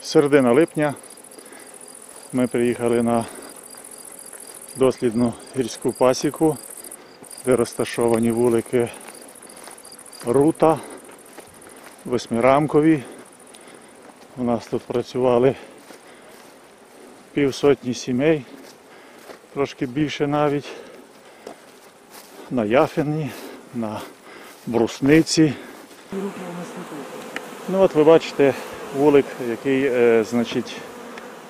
Середина липня ми приїхали на дослідну гірську пасіку, де розташовані вулики Рута, восьмирамкові. У нас тут працювали півсотні сімей, трошки більше навіть, на Яфині, на Брусниці. Ну от ви бачите вулик, який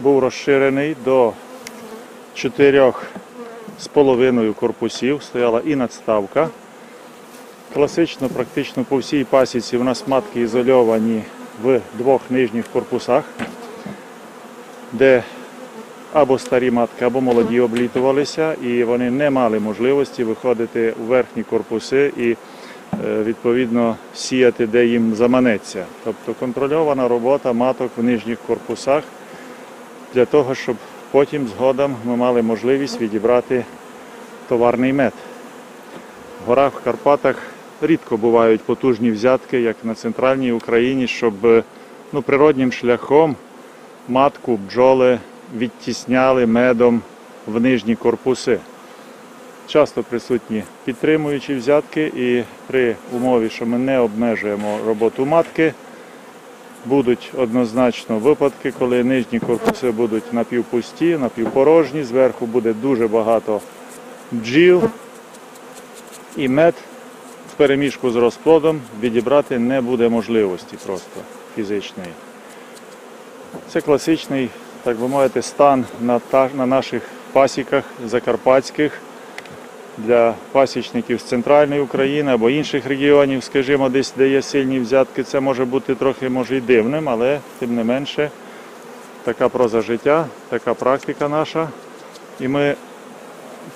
був розширений до 4,5 корпусів, стояла і надставка. Класично, практично по всій пасіці у нас матки ізольовані в двох нижніх корпусах, де або старі матки, або молоді облітувалися, і вони не мали можливості виходити у верхні корпуси і відповідно сіяти, де їм заманеться. Тобто контрольована робота маток в нижніх корпусах для того, щоб потім згодом ми мали можливість відібрати товарний мед. В горах, в Карпатах рідко бувають потужні взятки, як на центральній Україні, щоб природнім шляхом матку, бджоли відтісняли медом в нижні корпуси. Часто присутні підтримуючі взятки, і при умові, що ми не обмежуємо роботу матки, будуть однозначно випадки, коли нижні корпуси будуть напівпусті, напівпорожні, зверху буде дуже багато бджіл, і мед в перемішку з розплодом відібрати не буде можливості просто фізичної. Це класичний, так би мовити, стан на наших пасіках закарпатських, для пасічників з центральної України або інших регіонів, скажімо, десь, де є сильні взятки. Це може бути трохи, може, і дивним, але тим не менше така проза життя, така практика наша. І ми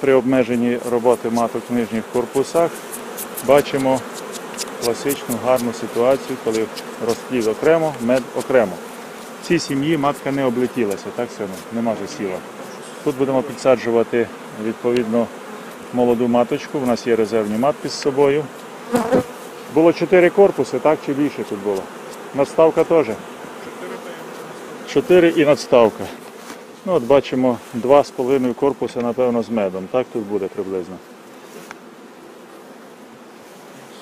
при обмеженні роботи маток в нижніх корпусах бачимо класичну гарну ситуацію, коли розплід окремо, мед окремо. В цій сім'ї матка не облетілася, так сильно, нема же сіла. Тут будемо підсаджувати відповідно молоду маточку, у нас є резервні матки з собою. Було 4 корпуси, так, чи більше тут було? Надставка теж? 4 і надставка. Ну от бачимо 2,5 корпуси, напевно, з медом, так тут буде приблизно.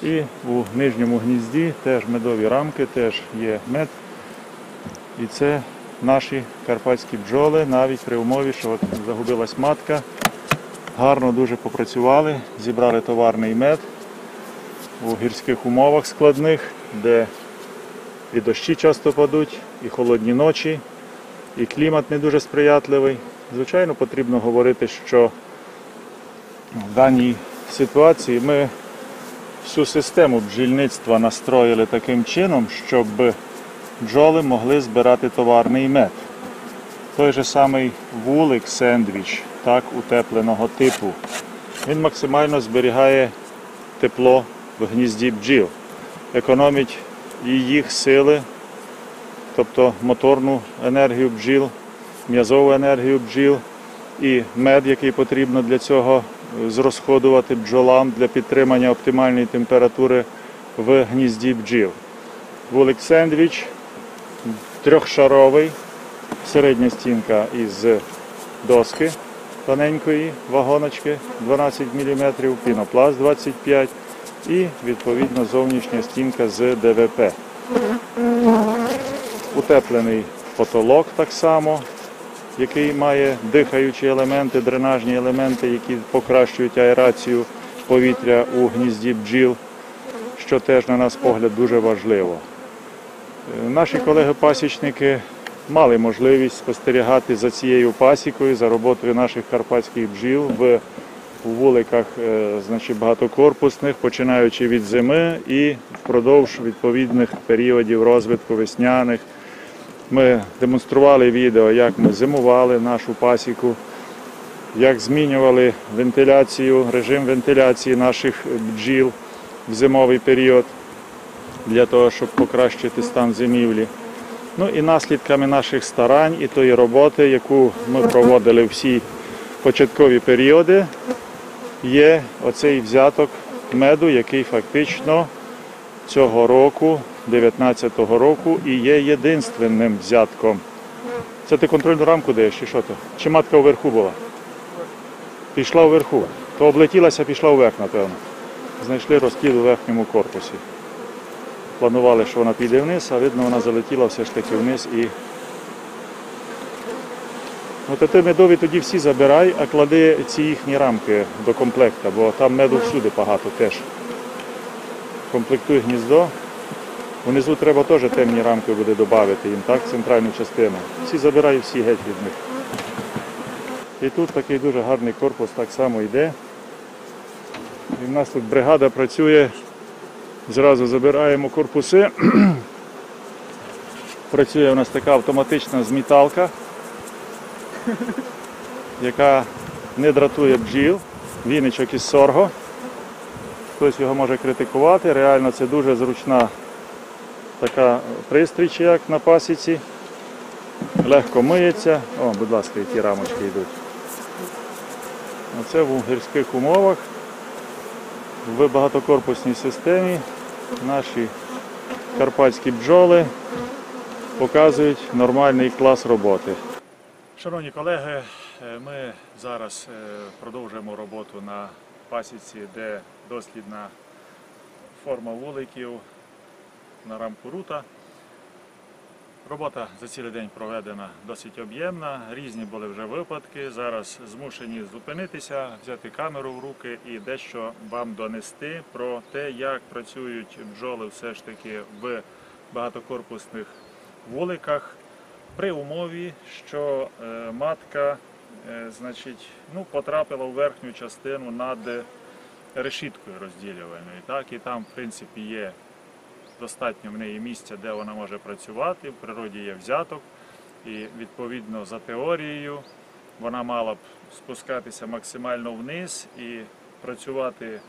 І у нижньому гнізді теж медові рамки, теж є мед. І це наші карпатські бджоли, навіть при умові, що от загубилась матка. Гарно дуже попрацювали, зібрали товарний мед у гірських умовах складних, де і дощі часто падуть, і холодні ночі, і клімат не дуже сприятливий. Звичайно, потрібно говорити, що в даній ситуації ми всю систему бджільництва настроїли таким чином, щоб бджоли могли збирати товарний мед. Той же самий вулик сендвіч, так, утепленого типу, він максимально зберігає тепло в гнізді бджіл, економить їх сили, тобто моторну енергію бджіл, м'язову енергію бджіл і мед, який потрібно для цього зрозходувати бджолам для підтримання оптимальної температури в гнізді бджіл. Вулик сендвіч трьохшаровий, середня стінка із доски тоненької вагоночки 12 мм, пінопласт 25 і відповідно зовнішня стінка з ДВП. Утеплений потолок так само, який має дихаючі елементи, дренажні елементи, які покращують аерацію повітря у гнізді бджіл, що теж, на наш погляд, дуже важливо. Наші колеги-пасічники мали можливість спостерігати за цією пасікою, за роботою наших карпатських бджіл в вуликах багатокорпусних, починаючи від зими і впродовж відповідних періодів розвитку весняних. Ми демонстрували відео, як ми зимували нашу пасіку, як змінювали вентиляцію, режим вентиляції наших бджіл в зимовий період для того, щоб покращити стан зимівлі. Ну і наслідками наших старань і тої роботи, яку ми проводили всі початкові періоди, є оцей взяток меду, який фактично цього року, 19-го року, і є єдинственним взятком. Це ти контрольну рамку даєш, чи що то? Чи матка вверху була? Пішла вверху. То облетілася, пішла вверх, напевно. Знайшли розплід у верхньому корпусі. Планували, що вона піде вниз, а видно, вона залетіла все ж таки вниз і... От ти медові тоді всі забирай, а клади ці їхні рамки до комплекта, бо там меду всюди багато теж. Комплектуй гніздо. Внизу треба теж темні рамки буде додати їм, так, центральну частину. Всі забирай, всі геть від них. І тут такий дуже гарний корпус так само йде. І в нас тут бригада працює, зразу забираємо корпуси. Працює у нас така автоматична зміталка, яка не дратує бджіл, віничок із сорго. Хтось його може критикувати, реально це дуже зручна така пристрій, як на пасіці. Легко миється. О, будь ласка, які рамочки йдуть. Оце в гірських умовах, в багатокорпусній системі наші карпатські бджоли показують нормальний клас роботи. Шановні колеги, ми зараз продовжуємо роботу на пасіці, де дослідна форма вуликів на рамку рута. Робота за цілий день проведена досить об'ємна, різні були вже випадки. Зараз змушені зупинитися, взяти камеру в руки і дещо вам донести про те, як працюють бджоли все ж таки в багатокорпусних вуликах при умові, що матка потрапила в верхню частину над решіткою розділювальною. Так? І там, в принципі, є достатньо в неї місця, де вона може працювати, в природі є взяток, і відповідно за теорією вона мала б спускатися максимально вниз і працювати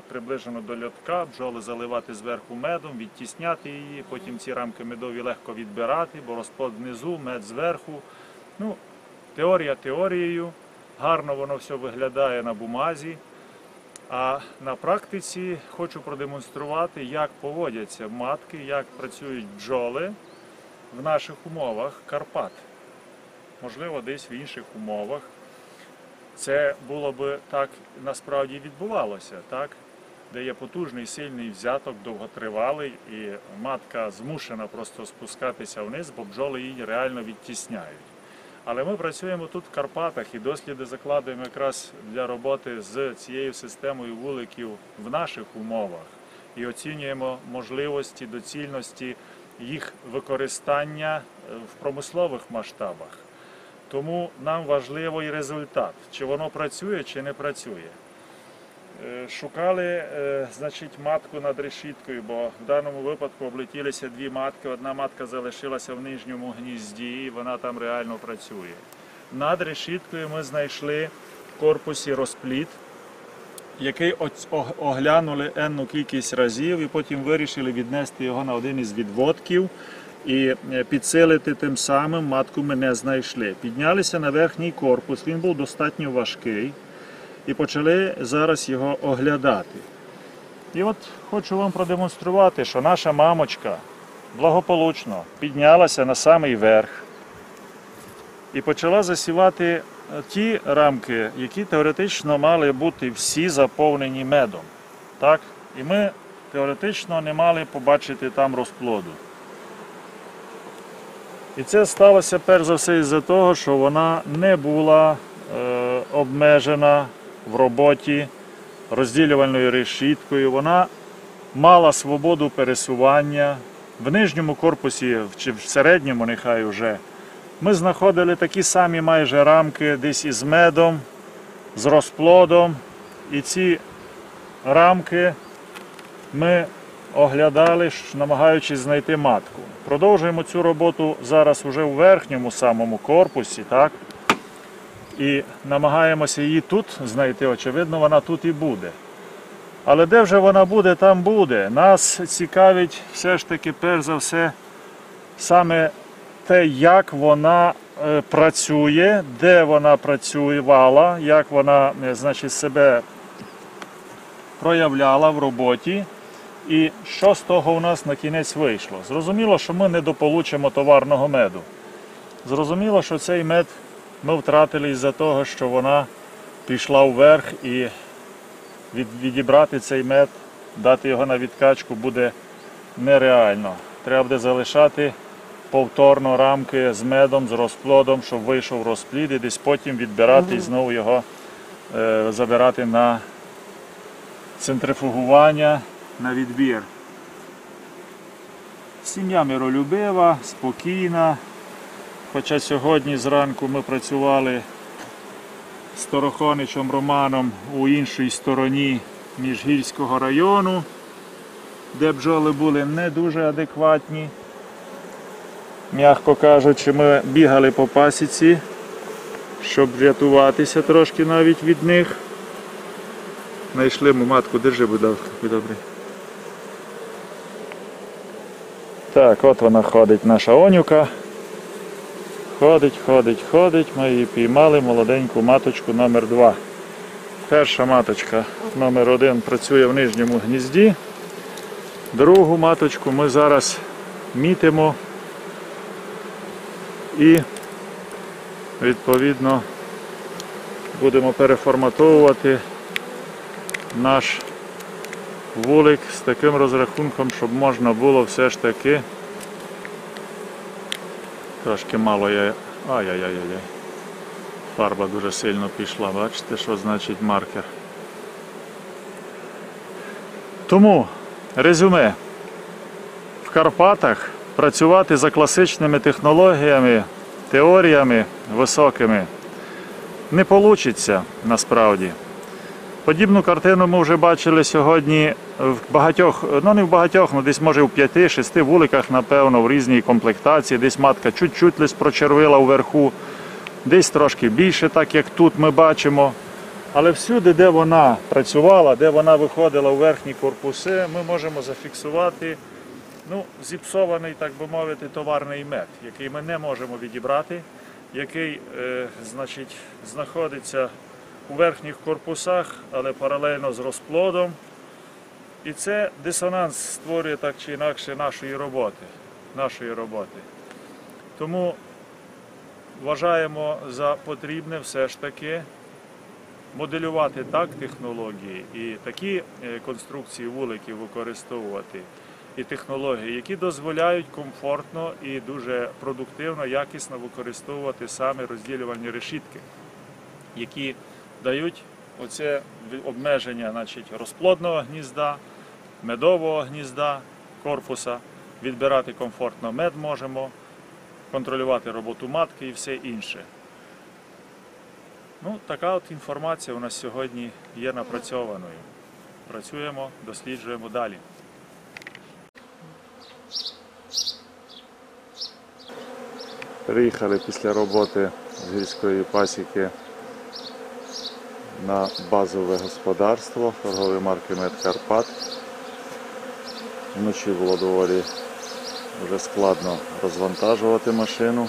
приближено до льотка, бджоли заливати зверху медом, відтісняти її, потім ці рамки медові легко відбирати, бо розплод внизу, мед зверху. Ну, теорія теорією, гарно воно все виглядає на бумазі. А на практиці хочу продемонструвати, як поводяться матки, як працюють бджоли в наших умовах Карпат. Можливо, десь в інших умовах це було б так насправді відбувалося, так? Де є потужний, сильний взяток, довготривалий, і матка змушена просто спускатися вниз, бо бджоли її реально відтісняють. Але ми працюємо тут в Карпатах і досліди закладуємо якраз для роботи з цією системою вуликів в наших умовах і оцінюємо можливості, доцільності їх використання в промислових масштабах. Тому нам важливий результат, чи воно працює, чи не працює. Шукали, матку над решіткою, бо в даному випадку облетілися дві матки. Одна матка залишилася в нижньому гнізді, і вона там реально працює. Над решіткою ми знайшли в корпусі розплід, який оглянули енну кількість разів, і потім вирішили віднести його на один із відводків і підсилити тим самим матку ми не знайшли. Піднялися на верхній корпус, він був достатньо важкий. І почали зараз його оглядати. І от хочу вам продемонструвати, що наша мамочка благополучно піднялася на самий верх і почала засівати ті рамки, які теоретично мали бути всі заповнені медом. Так? І ми теоретично не мали побачити там розплоду. І це сталося перш за все із-за того, що вона не була обмежена в роботі розділювальною решіткою, вона мала свободу пересування. В нижньому корпусі, чи в середньому нехай вже, ми знаходили такі самі майже рамки десь із медом, з розплодом. І ці рамки ми оглядали, намагаючись знайти матку. Продовжуємо цю роботу зараз вже у верхньому самому корпусі, так? І намагаємося її тут знайти, очевидно, вона тут і буде. Але де вже вона буде, там буде. Нас цікавить все ж таки, перш за все, саме те, як вона працює, де вона працювала, як вона, себе проявляла в роботі. І що з того у нас на кінець вийшло? Зрозуміло, що ми не дополучимо товарного меду. Зрозуміло, що цей мед ми втратили із-за того, що вона пішла вверх, і відібрати цей мед, дати його на відкачку буде нереально. Треба буде залишати повторно рамки з медом, з розплодом, щоб вийшов розплід, і десь потім відбирати і знову його забирати на центрифугування, на відбір. Сім'я миролюбива, спокійна. Хоча сьогодні зранку ми працювали з Торохоничем Романом у іншій стороні Міжгірського району, де бджоли були не дуже адекватні. М'яко кажучи, ми бігали по пасіці, щоб врятуватися трошки навіть від них. Знайшли ми матку, держи, будь ласка, добре. Так, от вона ходить, наша Онюка. Ходить. Ми її піймали, молоденьку маточку номер 2. Перша маточка номер 1 працює в нижньому гнізді. Другу маточку ми зараз мітимо і відповідно будемо переформатовувати наш вулик з таким розрахунком, щоб можна було все ж таки трошки мало я... Ай-яй-яй-яй. Фарба дуже сильно пішла. Бачите, що значить маркер. Тому резюме. В Карпатах працювати за класичними технологіями, теоріями високими не вийде насправді. Подібну картину ми вже бачили сьогодні в багатьох, ну не в багатьох, але десь може в 5-6 вуликах, напевно, в різній комплектації. Десь матка чуть-чуть лише прочервила вверху, десь трошки більше, так як тут ми бачимо. Але всюди, де вона працювала, де вона виходила у верхні корпуси, ми можемо зафіксувати зіпсований, так би мовити, товарний мед, який ми не можемо відібрати, який знаходиться у верхніх корпусах, але паралельно з розплодом. І це дисонанс створює так чи інакше нашої роботи. Тому вважаємо за потрібне все ж таки моделювати так технології і такі конструкції вуликів використовувати, і технології, які дозволяють комфортно і дуже продуктивно, якісно використовувати саме розділювальні решітки, які дають оце обмеження розплодного гнізда, медового гнізда, корпуса, відбирати комфортно мед можемо, контролювати роботу матки і все інше. Така от інформація у нас сьогодні є напрацьованою. Працюємо, досліджуємо далі. Приїхали після роботи з гірської пасіки на базове господарство торгової марки Мед Карпат. Вночі було доволі вже складно розвантажувати машину.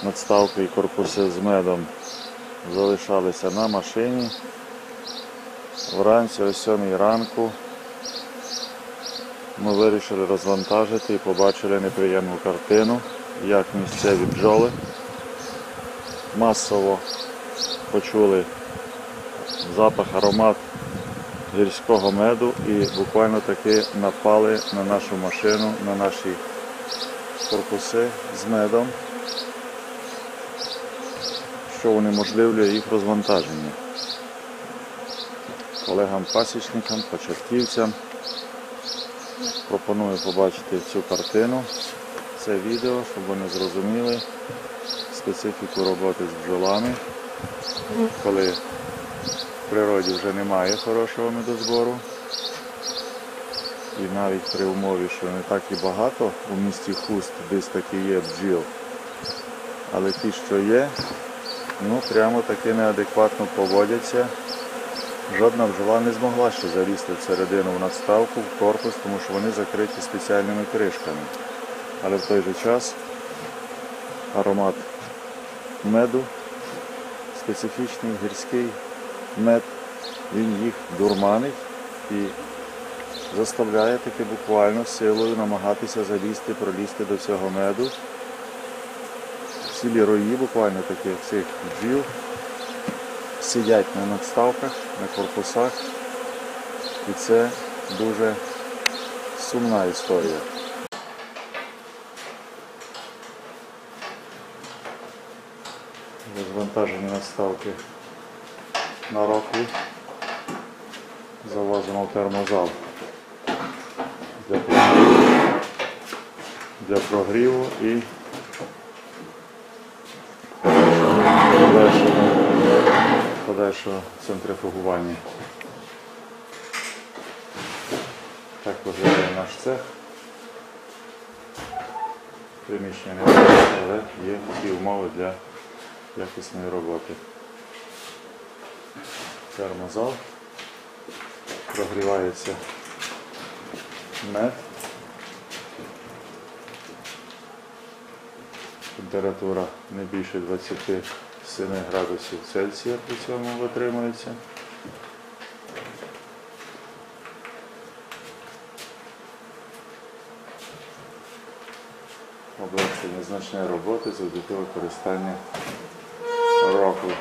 Надставки і корпуси з медом залишалися на машині. Вранці о 7 ранку ми вирішили розвантажити і побачили неприємну картину, як місцеві бджоли масово почули запах, аромат гірського меду і буквально таки напали на нашу машину, на наші корпуси з медом, що унеможливлює їх розвантаження. Колегам-пасічникам, початківцям пропоную побачити цю картину, це відео, щоб вони зрозуміли специфіку роботи з бджолами, коли в природі вже немає хорошого медозбору. І навіть при умові, що не так і багато у місті Хуст десь таки є бджіл, але ті, що є, прямо таки неадекватно поводяться. Жодна бджола не змогла ще залізти всередину в надставку, в корпус, тому що вони закриті спеціальними кришками. Але в той же час аромат меду, специфічний гірський мед, він їх дурманить і заставляє таки буквально силою намагатися залізти, пролізти до цього меду. Цілі рої буквально таких цих бджіл сидять на надставках, на корпусах. І це дуже сумна історія. Розвантажені надставки на роклі завозимо в термозал для прогріву і подальшого центрифугування. Так виглядає наш цех. Приміщення невелике, але є всі умови для якісної роботи. Термозал. Прогрівається мед. Температура не більше 27 градусів Цельсія при цьому витримується. Облегшення значної роботи завдяки використання роклу.